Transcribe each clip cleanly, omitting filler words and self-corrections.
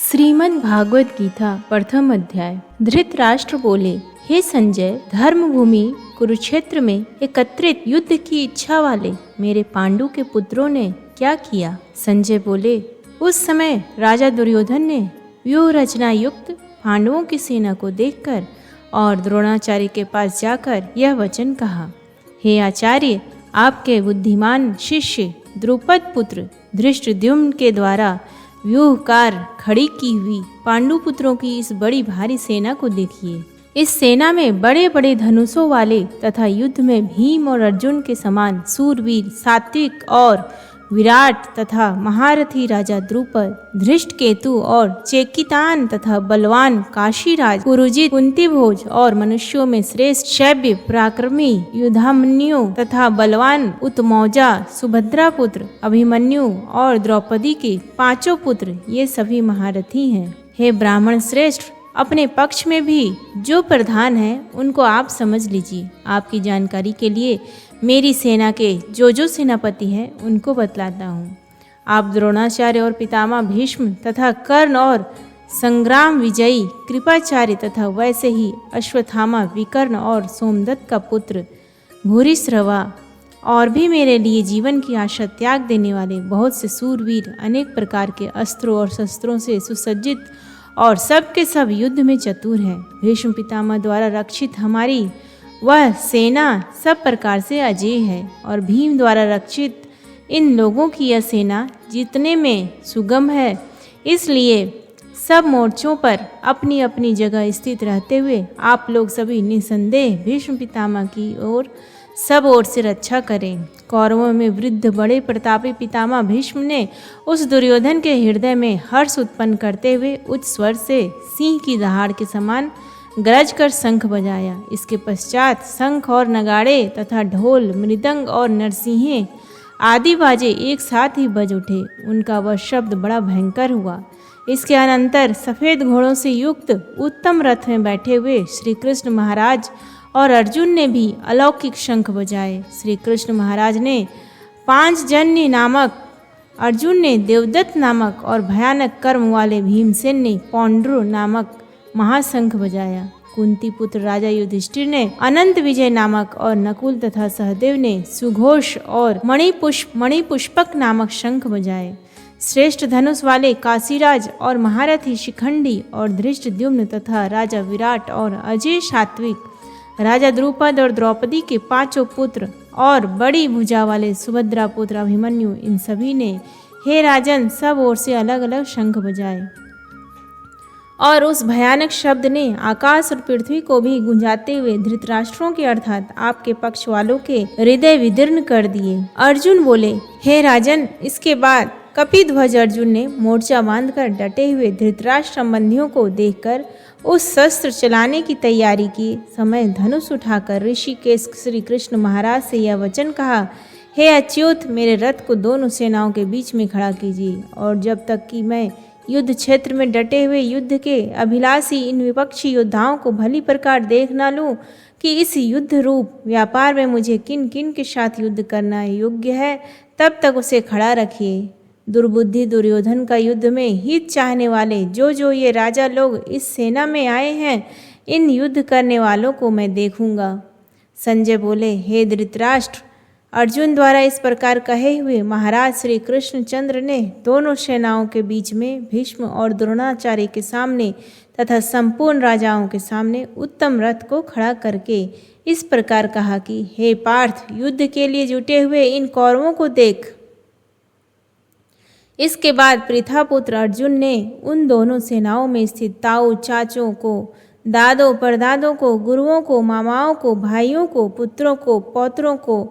श्रीमद् भागवत गीता प्रथम अध्याय। धृतराष्ट्र बोले, हे संजय, धर्मभूमि कुरुक्षेत्र में एकत्रित युद्ध की इच्छा वाले मेरे पांडु के पुत्रों ने क्या किया? संजय बोले, उस समय राजा दुर्योधन ने व्यूह रचना युक्त पांडवों की सेना को देखकर और द्रोणाचार्य के पास जाकर यह वचन कहा, हे आचार्य, आपके बुद्धिमान शिष्य द्रुपद पुत्र धृष्टद्युम्न के द्वारा व्यूहकार खड़ी की हुई पांडु पुत्रों की इस बड़ी भारी सेना को देखिए। इस सेना में बड़े बड़े धनुषों वाले तथा युद्ध में भीम और अर्जुन के समान सूरवीर, सात्विक और विराट तथा महारथी राजा द्रुपद, धृष्टकेतु और चेकितान तथा बलवान काशीराज पुरुजित, कुंतीभोज और मनुष्यों में श्रेष्ठ शैब्य पराक्रमी युधामन्यु तथा बलवान उत्मौजा, सुभद्रा पुत्र अभिमन्यु और द्रौपदी के पांचों पुत्र, ये सभी महारथी हैं। हे ब्राह्मण श्रेष्ठ, अपने पक्ष में भी जो प्रधान हैं उनको आप समझ लीजिए। आपकी जानकारी के लिए मेरी सेना के जो सेनापति हैं उनको बतलाता हूँ। आप द्रोणाचार्य और पितामह भीष्म तथा कर्ण और संग्राम विजयी कृपाचार्य तथा वैसे ही अश्वत्थामा, विकर्ण और सोमदत्त का पुत्र भूरिश्रवा और भी मेरे लिए जीवन की आशा त्याग देने वाले बहुत से सूरवीर, अनेक प्रकार के अस्त्रों और शस्त्रों से सुसज्जित और सब के सब युद्ध में चतुर हैं। भीष्म पितामह द्वारा रक्षित हमारी वह सेना सब प्रकार से अजेय है और भीम द्वारा रक्षित इन लोगों की यह सेना जीतने में सुगम है। इसलिए सब मोर्चों पर अपनी अपनी जगह स्थित रहते हुए आप लोग सभी निसंदेह भीष्म पितामह की ओर सब ओर से रक्षा करें। कौरवों में वृद्ध बड़े प्रतापी पितामह भीष्म ने उस दुर्योधन के हृदय में हर्ष उत्पन्न करते हुए उच्च स्वर से सिंह की दहाड़ के समान गरज कर शंख बजाया। इसके पश्चात शंख और नगाड़े तथा ढोल, मृदंग और नरसिंहे आदि बाजे एक साथ ही बज उठे। उनका वह शब्द बड़ा भयंकर हुआ। इसके अनंतर सफ़ेद घोड़ों से युक्त उत्तम रथ में बैठे हुए श्री कृष्ण महाराज और अर्जुन ने भी अलौकिक शंख बजाए। श्री कृष्ण महाराज ने पांचजन्य नामक, अर्जुन ने देवदत्त नामक और भयानक कर्म वाले भीमसेन ने पौंड्र नामक महाशंख बजाया। कुंती पुत्र राजा युधिष्ठिर ने अनंत विजय नामक और नकुल तथा सहदेव ने सुघोष और मणिपुष्पक नामक शंख बजाए। श्रेष्ठ धनुष वाले काशीराज और महारथी शिखंडी और धृष्टद्युम्न तथा राजा विराट और अजय सात्विक, राजा द्रुपद और द्रौपदी के पांचों पुत्र और बड़ी भुजा वाले सुभद्रा पुत्र अभिमन्यु, इन सभी ने हे राजन सब ओर से अलग अलग शंख बजाए और उस भयानक शब्द ने आकाश और पृथ्वी को भी गुंजाते हुए धृतराष्ट्रों के अर्थात आपके पक्ष वालों के हृदय विदीर्ण कर दिए। अर्जुन बोले, हे राजन, इसके बाद कपिध्वज अर्जुन ने मोर्चा बांधकर डटे हुए धृतराष्ट्र संबंधियों को देखकर उस शस्त्र चलाने की तैयारी की समय धनुष उठाकर ऋषिकेश श्री कृष्ण महाराज से यह वचन कहा, हे अच्युत, मेरे रथ को दोनों सेनाओं के बीच में खड़ा कीजिए और जब तक कि मैं युद्ध क्षेत्र में डटे हुए युद्ध के अभिलाषी इन विपक्षी योद्धाओं को भली प्रकार देख न लूं कि इस युद्ध रूप व्यापार में मुझे किन किन के साथ युद्ध करना योग्य है, तब तक उसे खड़ा रखिए। दुर्बुद्धि दुर्योधन का युद्ध में हित चाहने वाले जो ये राजा लोग इस सेना में आए हैं, इन युद्ध करने वालों को मैं देखूंगा। संजय बोले, हे धृतराष्ट्र, अर्जुन द्वारा इस प्रकार कहे हुए महाराज श्री कृष्णचंद्र ने दोनों सेनाओं के बीच में भीष्म और द्रोणाचार्य के सामने तथा संपूर्ण राजाओं के सामने उत्तम रथ को खड़ा करके इस प्रकार कहा कि हे पार्थ, युद्ध के लिए जुटे हुए इन कौरवों को देख। इसके बाद पृथापुत्र अर्जुन ने उन दोनों सेनाओं में स्थित ताऊ चाचों को, दादों परदादों को, गुरुओं को, मामाओं को, भाइयों को, पुत्रों को, पौत्रों को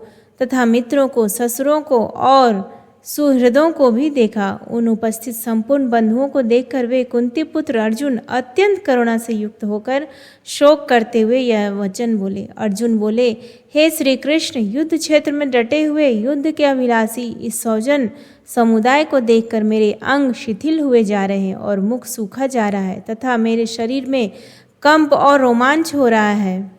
तथा मित्रों को, ससुरों को और सुहृदों को भी देखा। उन उपस्थित संपूर्ण बंधुओं को देखकर वे कुंती पुत्र अर्जुन अत्यंत करुणा से युक्त होकर शोक करते हुए यह वचन बोले। अर्जुन बोले, हे श्री कृष्ण, युद्ध क्षेत्र में डटे हुए युद्ध के अभिलाषी इस सौजन समुदाय को देखकर मेरे अंग शिथिल हुए जा रहे हैं और मुख सूखा जा रहा है तथा मेरे शरीर में कंप और रोमांच हो रहा है।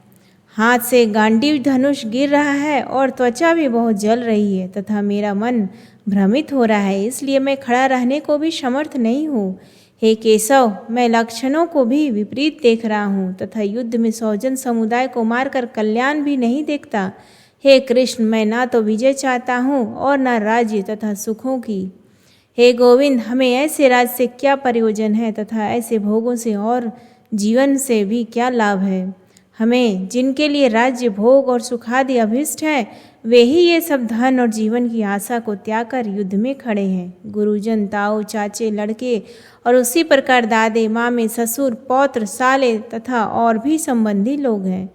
हाथ से गांडीव धनुष गिर रहा है और त्वचा भी बहुत जल रही है तथा मेरा मन भ्रमित हो रहा है, इसलिए मैं खड़ा रहने को भी समर्थ नहीं हूँ। हे केशव, मैं लक्षणों को भी विपरीत देख रहा हूँ तथा युद्ध में 100 जन समुदाय को मारकर कल्याण भी नहीं देखता। हे कृष्ण, मैं ना तो विजय चाहता हूँ और ना राज्य तथा सुखों की। हे गोविंद, हमें ऐसे राज से क्या प्रयोजन है तथा ऐसे भोगों से और जीवन से भी क्या लाभ है। हमें जिनके लिए राज्य, भोग और सुखादि अभिष्ट है, वे ही ये सब धन और जीवन की आशा को त्याग कर युद्ध में खड़े हैं। गुरुजन, ताऊ, चाचे, लड़के और उसी प्रकार दादे, मामे, ससुर, पौत्र, साले तथा और भी संबंधी लोग हैं।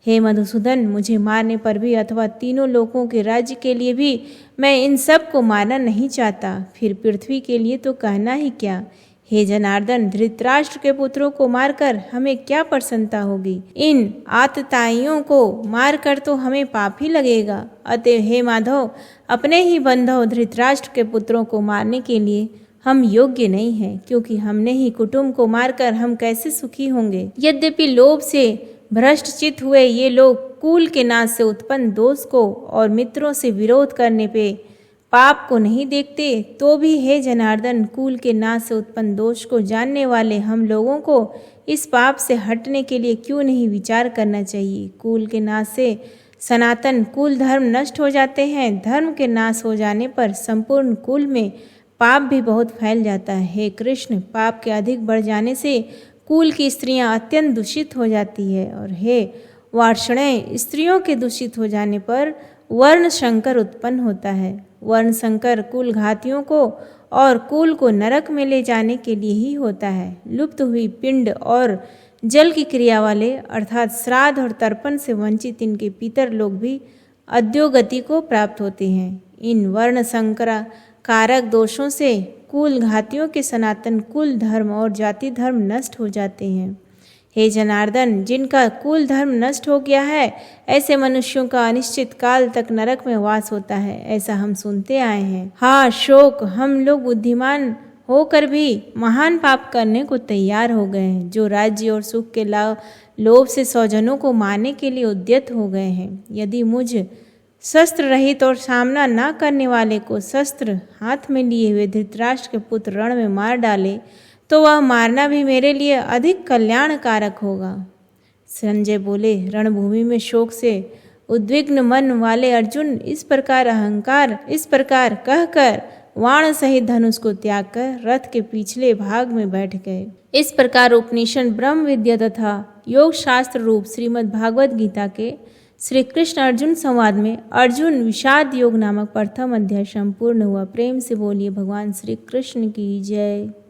हे मधुसूदन, मुझे मारने पर भी अथवा तीनों लोगों के राज्य के लिए भी मैं इन सब को मारना नहीं चाहता, फिर पृथ्वी के लिए तो कहना ही क्या। हे जनार्दन, धृतराष्ट्र के पुत्रों को मारकर हमें क्या प्रसन्नता होगी। इन आतताइयों को मारकर तो हमें पाप ही लगेगा। अतः हे माधव, अपने ही बंधु धृतराष्ट्र के पुत्रों को मारने के लिए हम योग्य नहीं हैं, क्योंकि हमने ही कुटुंब को मारकर हम कैसे सुखी होंगे। यद्यपि लोभ से भ्रष्ट चित हुए ये लोग कुल के नाश से उत्पन्न दोष को और मित्रों से विरोध करने पे पाप को नहीं देखते, तो भी हे जनार्दन, कुल के नाश से उत्पन्न दोष को जानने वाले हम लोगों को इस पाप से हटने के लिए क्यों नहीं विचार करना चाहिए। कुल के नाश से सनातन कुल धर्म नष्ट हो जाते हैं। धर्म के नाश हो जाने पर संपूर्ण कुल में पाप भी बहुत फैल जाता है। हे कृष्ण, पाप के अधिक बढ़ जाने से कुल की स्त्रियां अत्यंत दूषित हो जाती है, और हे वार्ष्णेय, स्त्रियों के दूषित हो जाने पर वर्ण संकर उत्पन्न होता है। वर्ण संकर कुल घातियों को और कुल को नरक में ले जाने के लिए ही होता है। लुप्त हुई पिंड और जल की क्रिया वाले अर्थात श्राद्ध और तर्पण से वंचित इनके पितर लोग भी अधोगति को प्राप्त होते हैं। इन वर्ण संकर कारक दोषों से कुल घातियों के सनातन कुल धर्म और जाति धर्म नष्ट हो जाते हैं। हे जनार्दन, जिनका कुल धर्म नष्ट हो गया है, ऐसे मनुष्यों का अनिश्चित काल तक नरक में वास होता है, ऐसा हम सुनते आए हैं। हाँ शोक, हम लोग बुद्धिमान होकर भी महान पाप करने को तैयार हो गए हैं, जो राज्य और सुख के लोभ से स्वजनों को मारने के लिए उद्यत हो गए हैं। यदि मुझ शस्त्र रहित और सामना न करने वाले को शस्त्र हाथ में लिए हुए धृतराष्ट्र के पुत्र रण में मार डाले, तो वह मारना भी मेरे लिए अधिक कल्याणकारक होगा। संजय बोले, रणभूमि में शोक से उद्विग्न मन वाले अर्जुन इस प्रकार कहकर वाण सहित धनुष को त्याग कर रथ के पिछले भाग में बैठ गए। इस प्रकार उपनिषद, ब्रह्म विद्या तथा योग शास्त्र रूप श्रीमद् भागवत गीता के श्री कृष्ण अर्जुन संवाद में अर्जुन विषाद योग नामक प्रथम अध्याय संपूर्ण हुआ। प्रेम से बोलिए भगवान श्री कृष्ण की जय।